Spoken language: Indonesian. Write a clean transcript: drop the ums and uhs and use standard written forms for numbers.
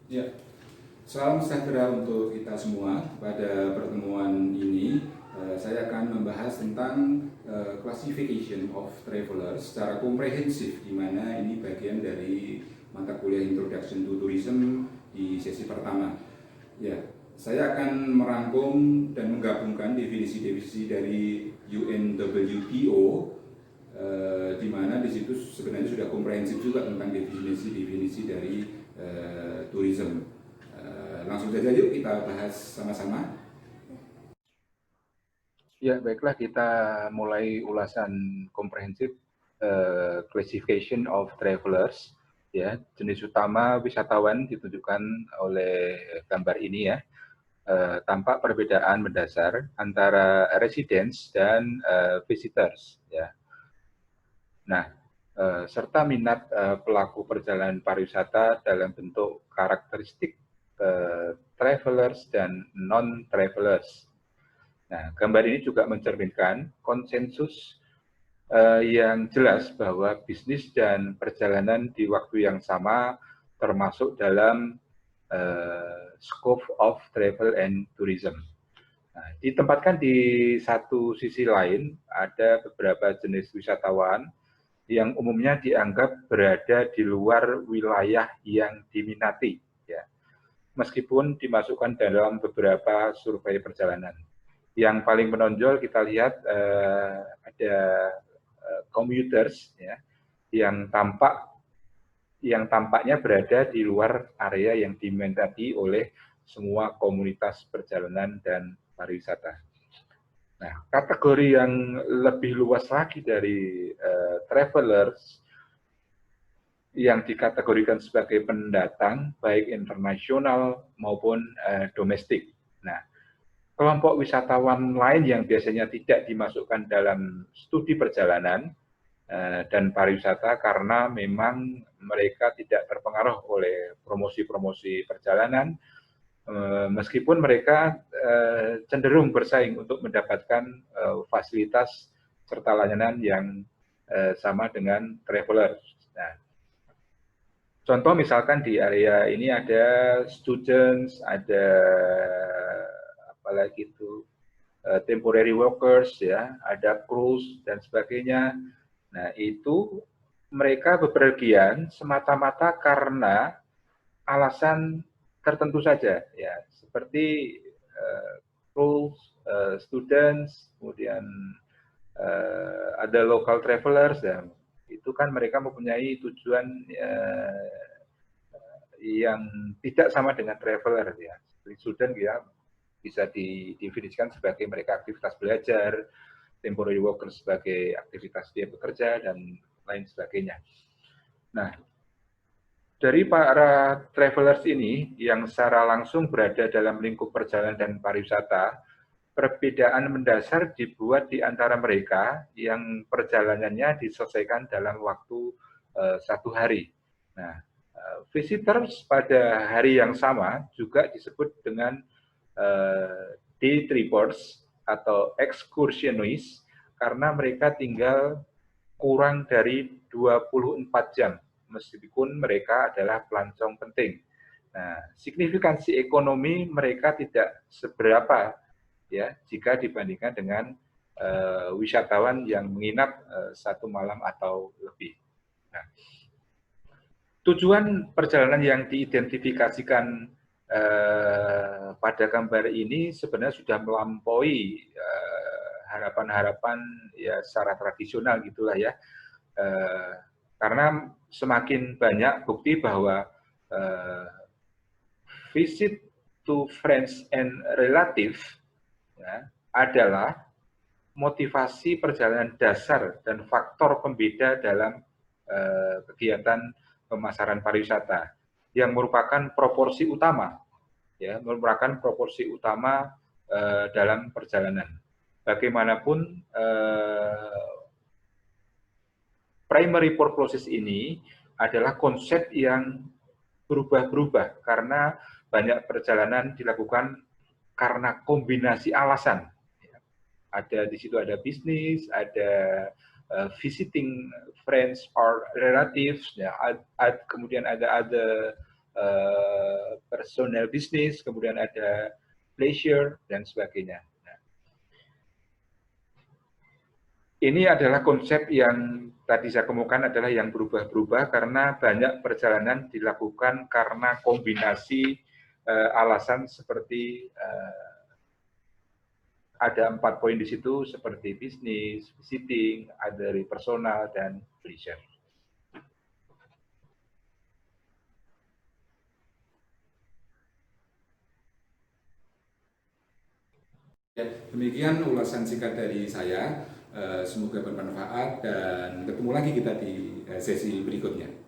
Ya, salam sejahtera untuk kita semua. Pada pertemuan ini, saya akan membahas tentang classification of travelers secara komprehensif, di mana ini bagian dari mata kuliah Introduction to Tourism di sesi pertama. Ya, saya akan merangkum dan menggabungkan definisi-definisi dari UNWTO, di mana di situ sebenarnya sudah komprehensif juga tentang definisi-definisi dari tourism. Langsung saja yuk kita bahas sama-sama. Ya, baiklah, kita mulai ulasan komprehensif classification of travelers. Ya, jenis utama wisatawan ditunjukkan oleh gambar ini ya. Tampak perbedaan mendasar antara residents dan visitors ya. Nah, serta minat pelaku perjalanan pariwisata dalam bentuk karakteristik travelers dan non-travelers. Nah, gambar ini juga mencerminkan konsensus yang jelas bahwa bisnis dan perjalanan di waktu yang sama termasuk dalam scope of travel and tourism. Nah, ditempatkan di satu sisi lain, ada beberapa jenis wisatawan yang umumnya dianggap berada di luar wilayah yang diminati, ya, meskipun dimasukkan dalam beberapa survei perjalanan. Yang paling menonjol kita lihat ada commuters ya, yang tampaknya berada di luar area yang diminati oleh semua komunitas perjalanan dan pariwisata. Nah, kategori yang lebih luas lagi dari travelers yang dikategorikan sebagai pendatang, baik internasional maupun domestik. Nah, kelompok wisatawan lain yang biasanya tidak dimasukkan dalam studi perjalanan dan pariwisata karena memang mereka tidak terpengaruh oleh promosi-promosi perjalanan, meskipun mereka cenderung bersaing untuk mendapatkan fasilitas serta layanan yang sama dengan traveler. Nah, contoh misalkan di area ini ada students, ada apalagi itu temporary workers ya, ada crews dan sebagainya. Nah, itu mereka bepergian semata-mata karena alasan tertentu saja ya, seperti crews, students, kemudian ada local travelers dan itu kan mereka mempunyai tujuan yang tidak sama dengan traveler ya. Student ya bisa didefinisikan sebagai mereka aktivitas belajar, temporary worker sebagai aktivitas dia bekerja dan lain sebagainya. Nah, dari para travelers ini yang secara langsung berada dalam lingkup perjalanan dan pariwisata, perbedaan mendasar dibuat di antara mereka yang perjalanannya diselesaikan dalam waktu 1 hari. Nah, visitors pada hari yang sama juga disebut dengan day trippers atau excursionist karena mereka tinggal kurang dari 24 jam meskipun mereka adalah pelancong penting. Nah, signifikansi ekonomi mereka tidak seberapa ya jika dibandingkan dengan wisatawan yang menginap 1 malam atau lebih. Nah, tujuan perjalanan yang diidentifikasikan pada gambar ini sebenarnya sudah melampaui harapan-harapan ya secara tradisional gitulah ya, karena semakin banyak bukti bahwa visit to friends and relative ya, adalah motivasi perjalanan dasar dan faktor pembeda dalam kegiatan pemasaran pariwisata yang merupakan proporsi utama ya, merupakan proporsi utama dalam perjalanan. Bagaimanapun primary purposes ini adalah konsep yang berubah-berubah karena banyak perjalanan dilakukan karena kombinasi alasan. Ada di situ ada bisnis, ada visiting friends or relatives, ya, kemudian ada personal business, kemudian ada leisure, dan sebagainya. Nah, ini adalah konsep yang tadi saya kemukakan adalah yang berubah-berubah karena banyak perjalanan dilakukan karena kombinasi alasan seperti ada 4 poin di situ seperti bisnis, visiting, ada dari personal, dan leisure. Ya, demikian ulasan singkat dari saya. Semoga bermanfaat dan ketemu lagi kita di sesi berikutnya.